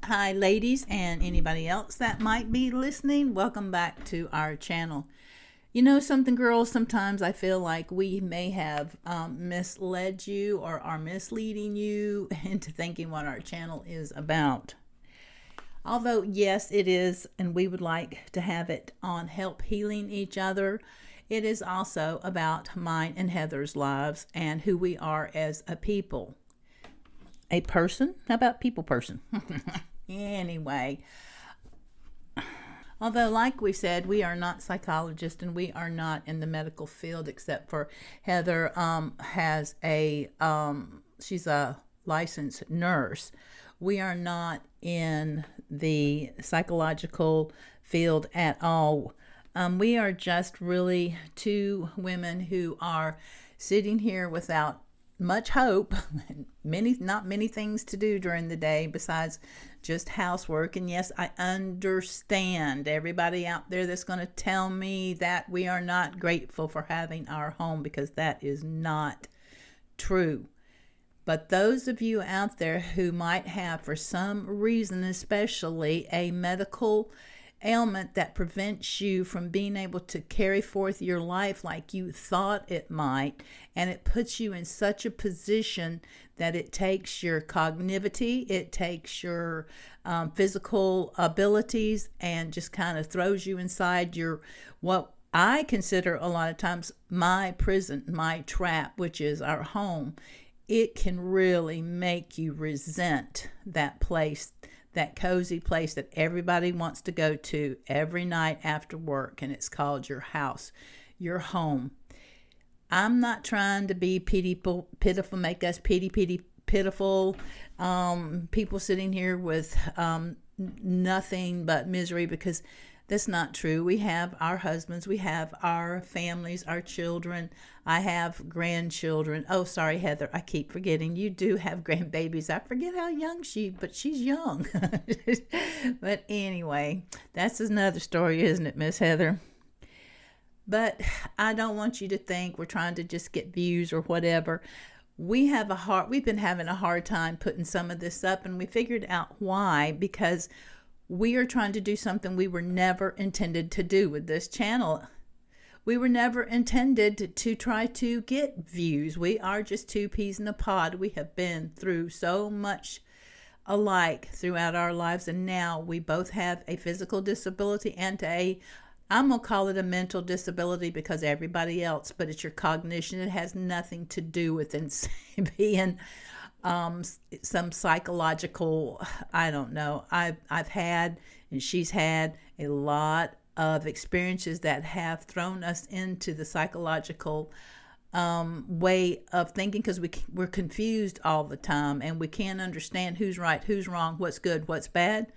Hi, ladies, and anybody else that might be listening. Welcome back to our channel. You know something, girls? Sometimes I feel like we may have misled you or are misleading you into thinking what our channel is about. Although, yes, it is, and we would like to have it on help healing each other, it is also about mine and Heather's lives and who we are as a people. A person? How about people person? Anyway, although like we said, we are not psychologists and we are not in the medical field, except for Heather has she's a licensed nurse. We are not in the psychological field at all. We are just really two women who are sitting here without much hope, not many things to do during the day besides just housework. And yes, I understand everybody out there that's going to tell me that we are not grateful for having our home, because that is not true. But those of you out there who might have, for some reason especially, a medical ailment that prevents you from being able to carry forth your life like you thought it might, and it puts you in such a position that it takes your cognitivity, it takes your physical abilities, and just kind of throws you inside your, what I consider a lot of times, my prison, my trap, which is our home. It can really make you resent that place, that cozy place that everybody wants to go to every night after work, and it's called your house, your home. I'm not trying to be pitiful, make us pitiful, people sitting here with nothing but misery, because that's not true. We have our husbands, we have our families, our children. I have grandchildren. Oh, sorry, Heather, I keep forgetting. You do have grandbabies. I forget how young but she's young. But anyway, that's another story, isn't it, Miss Heather? But I don't want you to think we're trying to just get views or whatever. We've been having a hard time putting some of this up, and we figured out why, because we are trying to do something we were never intended to do with this channel. We were never intended to try to get views. We are just two peas in a pod. We have been through so much alike throughout our lives, and now we both have a physical disability and I'm going to call it a mental disability, because everybody else, but it's your cognition. It has nothing to do with being some psychological, I don't know. I've had, and she's had, a lot of experiences that have thrown us into the psychological way of thinking, because we're confused all the time, and we can't understand who's right, who's wrong, what's good, what's bad.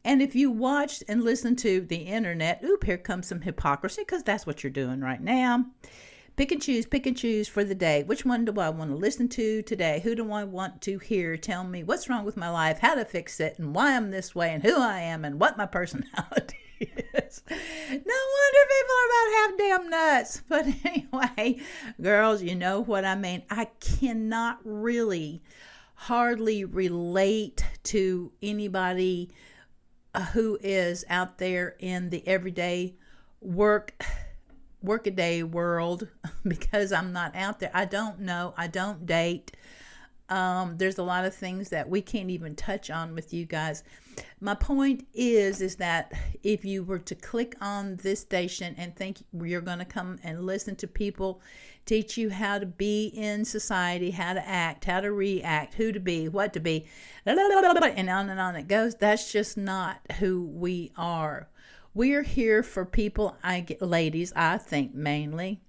And if you watched and listened to the internet, here comes some hypocrisy, because that's what you're doing right now. Pick and choose for the day. Which one do I want to listen to today? Who do I want to hear tell me what's wrong with my life, how to fix it, and why I'm this way, and who I am, and what my personality is? No wonder people are about half damn nuts. But anyway, girls, you know what I mean. I cannot really hardly relate to anybody who is out there in the everyday workaday world, because I'm not out there. I don't know. I don't date. There's a lot of things that we can't even touch on with you guys. My point is that if you were to click on this station and think you're going to come and listen to people teach you how to be in society, how to act, how to react, who to be, what to be, and on it goes, that's just not who we are. We're here for people, ladies, I think mainly,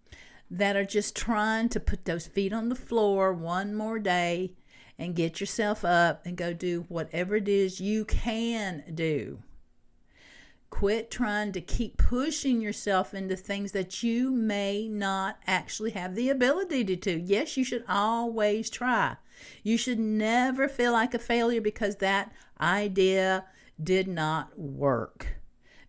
that are just trying to put those feet on the floor one more day and get yourself up and go do whatever it is you can do. Quit trying to keep pushing yourself into things that you may not actually have the ability to do. Yes, you should always try. You should never feel like a failure because that idea did not work.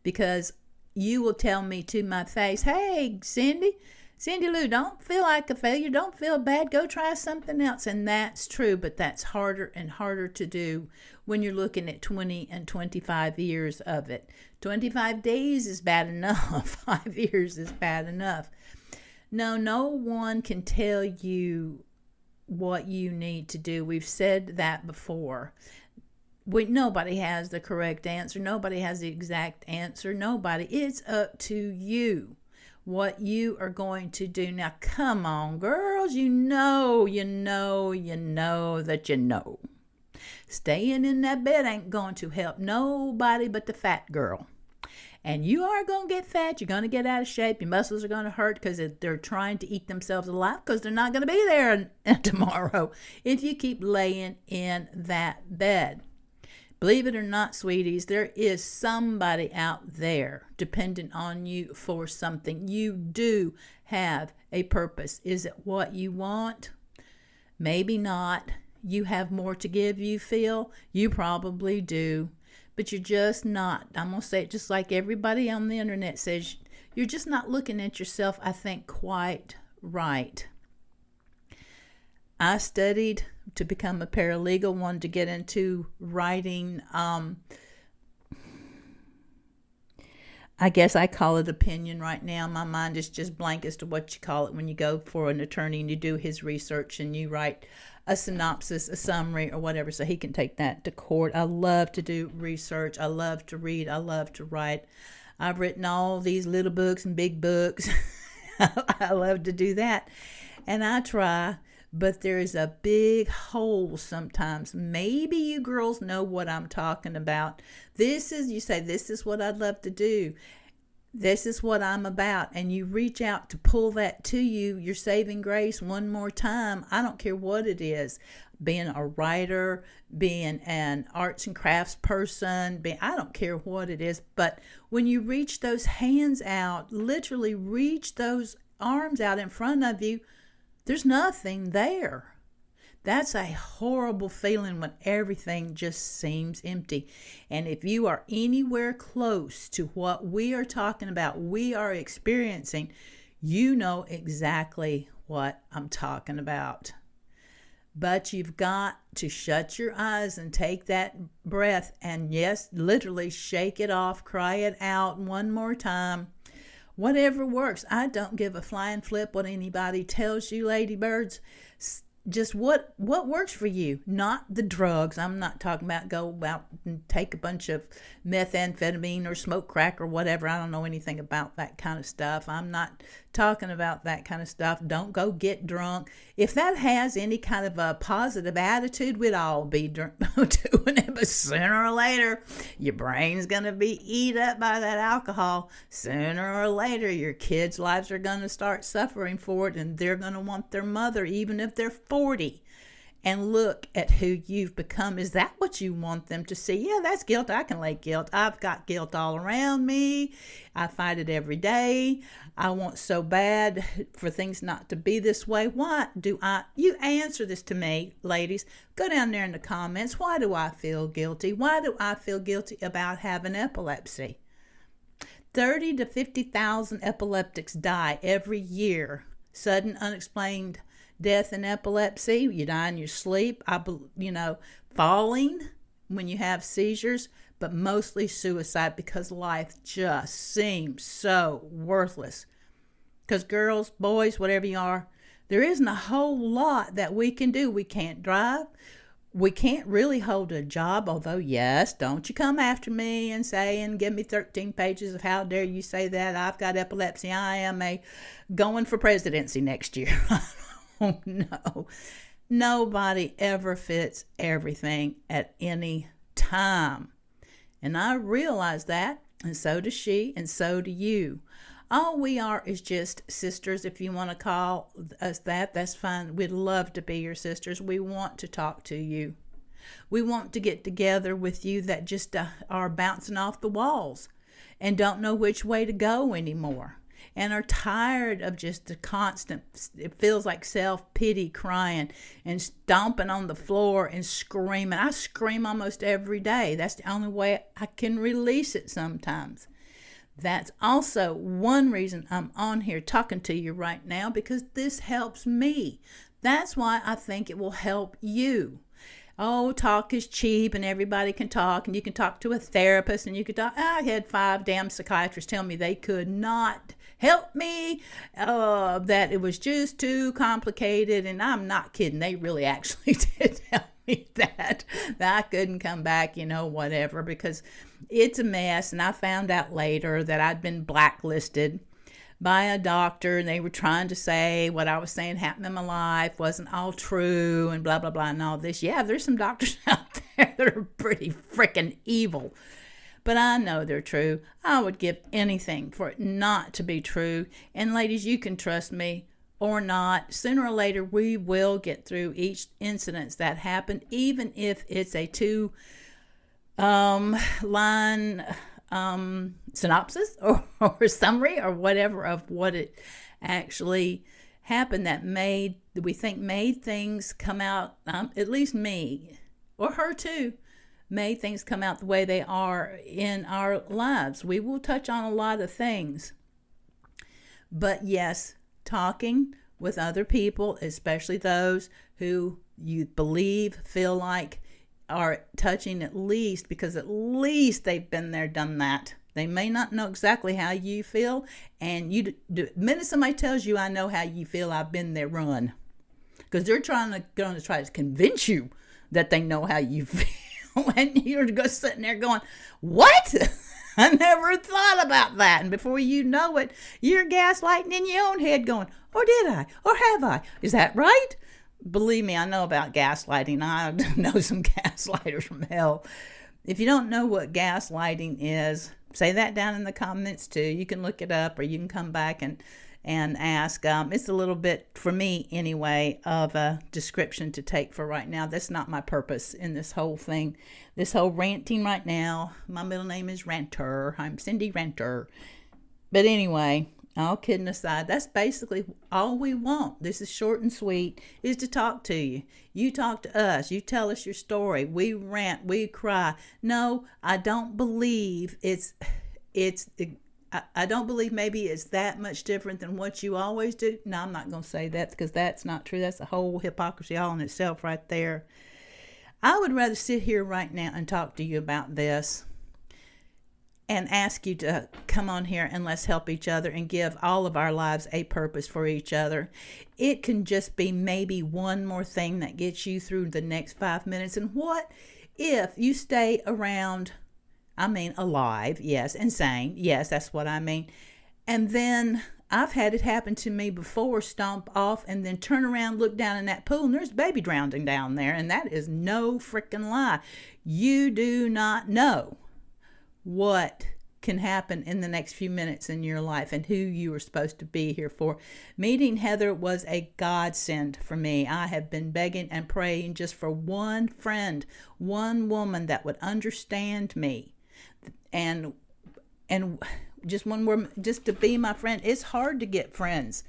Because you will tell me to my face, hey, Cindy, Cindy Lou, don't feel like a failure. Don't feel bad. Go try something else. And that's true, but that's harder and harder to do when you're looking at 20 and 25 years of it. 25 days is bad enough. 5 years is bad enough. No one can tell you what you need to do. We've said that before. Nobody has the correct answer. Nobody has the exact answer. Nobody. It's up to you what you are going to do. Now, come on, girls. You know that you know. Staying in that bed ain't going to help nobody but the fat girl. And you are going to get fat. You're going to get out of shape. Your muscles are going to hurt because they're trying to eat themselves alive because they're not going to be there tomorrow if you keep laying in that bed. Believe it or not, sweeties, there is somebody out there dependent on you for something. You do have a purpose. Is it what you want? Maybe not. You have more to give, you feel? You probably do. But you're just not. I'm going to say it just like everybody on the internet says. You're just not looking at yourself, I think, quite right. I studied to become a paralegal, wanted to get into writing. I guess I call it opinion right now. My mind is just blank as to what you call it when you go for an attorney and you do his research and you write a synopsis, a summary, or whatever, so he can take that to court. I love to do research. I love to read. I love to write. I've written all these little books and big books. I love to do that. And I try, but there is a big hole sometimes. Maybe you girls know what I'm talking about. You say, this is what I'd love to do. This is what I'm about. And you reach out to pull that to you, your saving grace one more time. I don't care what it is. Being a writer, being an arts and crafts person, I don't care what it is. But when you reach those hands out, literally reach those arms out in front of you, there's nothing there. That's a horrible feeling when everything just seems empty. And if you are anywhere close to what we are talking about, we are experiencing, you know exactly what I'm talking about. But you've got to shut your eyes and take that breath and, yes, literally shake it off, cry it out one more time. Whatever works. I don't give a flying flip what anybody tells you, ladybirds. Just what works for you, not the drugs. I'm not talking about go out and take a bunch of methamphetamine or smoke crack or whatever. I don't know anything about that kind of stuff. I'm not talking about that kind of stuff. Don't go get drunk. If that has any kind of a positive attitude, we'd all be doing it. But sooner or later, your brain's going to be eat up by that alcohol. Sooner or later, your kids' lives are going to start suffering for it, and they're going to want their mother, even if they're 40. And look at who you've become. Is that what you want them to see? Yeah, that's guilt. I can lay guilt. I've got guilt all around me. I fight it every day. I want so bad for things not to be this way. Why do you answer this to me, ladies? Go down there in the comments. Why do I feel guilty? Why do I feel guilty about having epilepsy? 30 to 50,000 epileptics die every year. Sudden unexplained death and epilepsy. You die in your sleep. Falling when you have seizures, but mostly suicide because life just seems so worthless. Because girls, boys, whatever you are, there isn't a whole lot that we can do. We can't drive. We can't really hold a job, although, yes, don't you come after me and say and give me 13 pages of how dare you say that. I've got epilepsy. I am going for presidency next year. Oh, no. Nobody ever fits everything at any time. And I realize that, and so does she, and so do you. All we are is just sisters. If you want to call us that, that's fine. We'd love to be your sisters. We want to talk to you. We want to get together with you that just are bouncing off the walls and don't know which way to go anymore. And are tired of just the constant, it feels like self-pity, crying and stomping on the floor and screaming. I scream almost every day. That's the only way I can release it sometimes. That's also one reason I'm on here talking to you right now, because this helps me. That's why I think it will help you. Oh, talk is cheap and everybody can talk, and you can talk to a therapist, and you could talk. I had 5 damn psychiatrists tell me they could not help me, that it was just too complicated. And I'm not kidding. They really actually did help me that I couldn't come back, whatever, because it's a mess. And I found out later that I'd been blacklisted by a doctor, and they were trying to say what I was saying happened in my life wasn't all true, and blah blah blah and all this. Yeah, there's some doctors out there that are pretty freaking evil, but I know they're true. I would give anything for it not to be true. And ladies, you can trust me or not. Sooner or later, we will get through each incident that happened, even if it's a 2 line synopsis or summary or whatever of what it actually happened that we think made things come out, at least me or her too, made things come out the way they are in our lives. We will touch on a lot of things, but yes, talking with other people, especially those who you feel like are touching, at least because at least they've been there, done that. They may not know exactly how you feel, and the minute somebody tells you, I know how you feel, I've been there, run. Because they're going to try to convince you that they know how you feel, and you're just sitting there going, what? I never thought about that. And before you know it, you're gaslighting in your own head going, or did I? Or have I? Is that right? Believe me, I know about gaslighting. I know some gaslighters from hell. If you don't know what gaslighting is, say that down in the comments too. You can look it up, or you can come back and ask. It's a little bit, for me anyway, of a description to take for right now. That's not my purpose in this whole thing. This whole ranting right now. My middle name is Ranter. I'm Cindy Ranter. But anyway, all kidding aside, that's basically all we want. This is short and sweet, is to talk to you. You talk to us. You tell us your story. We rant. We cry. No, I don't believe I don't believe maybe it's that much different than what you always do. No, I'm not going to say that, because that's not true. That's a whole hypocrisy all in itself right there. I would rather sit here right now and talk to you about this and ask you to come on here and let's help each other and give all of our lives a purpose for each other. It can just be maybe one more thing that gets you through the next 5 minutes. And what if you stay around, alive, yes, and sane, yes, that's what I mean. And then I've had it happen to me before, stomp off and then turn around, look down in that pool, and there's a baby drowning down there. And that is no freaking lie. You do not know what can happen in the next few minutes in your life and who you were supposed to be here for. Meeting Heather was a godsend for me. I have been begging and praying just for one friend, one woman that would understand me, and just one woman, just to be my friend. It's hard to get friends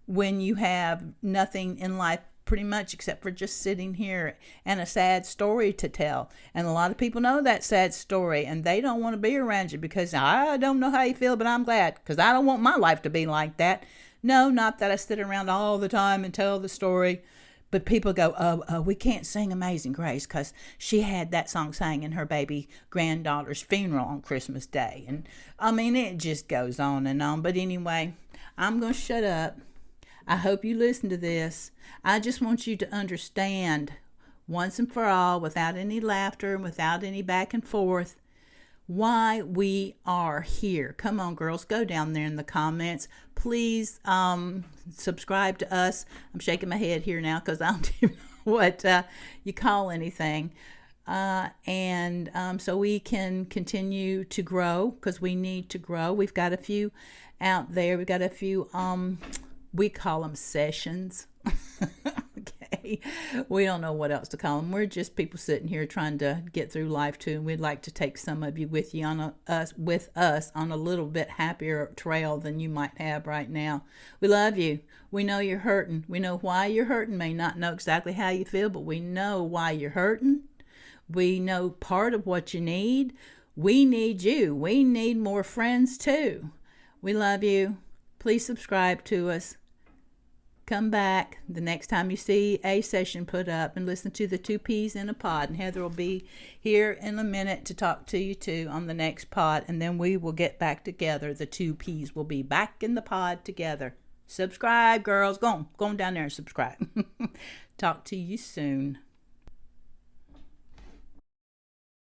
when you have nothing in life pretty much except for just sitting here and a sad story to tell. And a lot of people know that sad story, and they don't want to be around you because I don't know how you feel, but I'm glad, because I don't want my life to be like that. No, not that I sit around all the time and tell the story, but people go, we can't sing Amazing Grace because she had that song sang in her baby granddaughter's funeral on Christmas Day. And it just goes on and on. But anyway, I'm going to shut up. I hope you listen to this. I just want you to understand once and for all, without any laughter and without any back and forth, why we are here. Come on, girls, go down there in the comments. Please subscribe to us. I'm shaking my head here now because I don't even know what you call anything. So we can continue to grow, because we need to grow. We've got a few out there. We've got a few we call them sessions. Okay. We don't know what else to call them. We're just people sitting here trying to get through life too. And we'd like to take some of you with you with us on a little bit happier trail than you might have right now. We love you. We know you're hurting. We know why you're hurting. May not know exactly how you feel, but we know why you're hurting. We know part of what you need. We need you. We need more friends too. We love you. Please subscribe to us. Come back the next time you see a session put up and listen to the Two Peas in a Pod. And Heather will be here in a minute to talk to you too on the next pod. And then we will get back together. The Two Peas will be back in the pod together. Subscribe, girls. Go on down there and subscribe. Talk to you soon.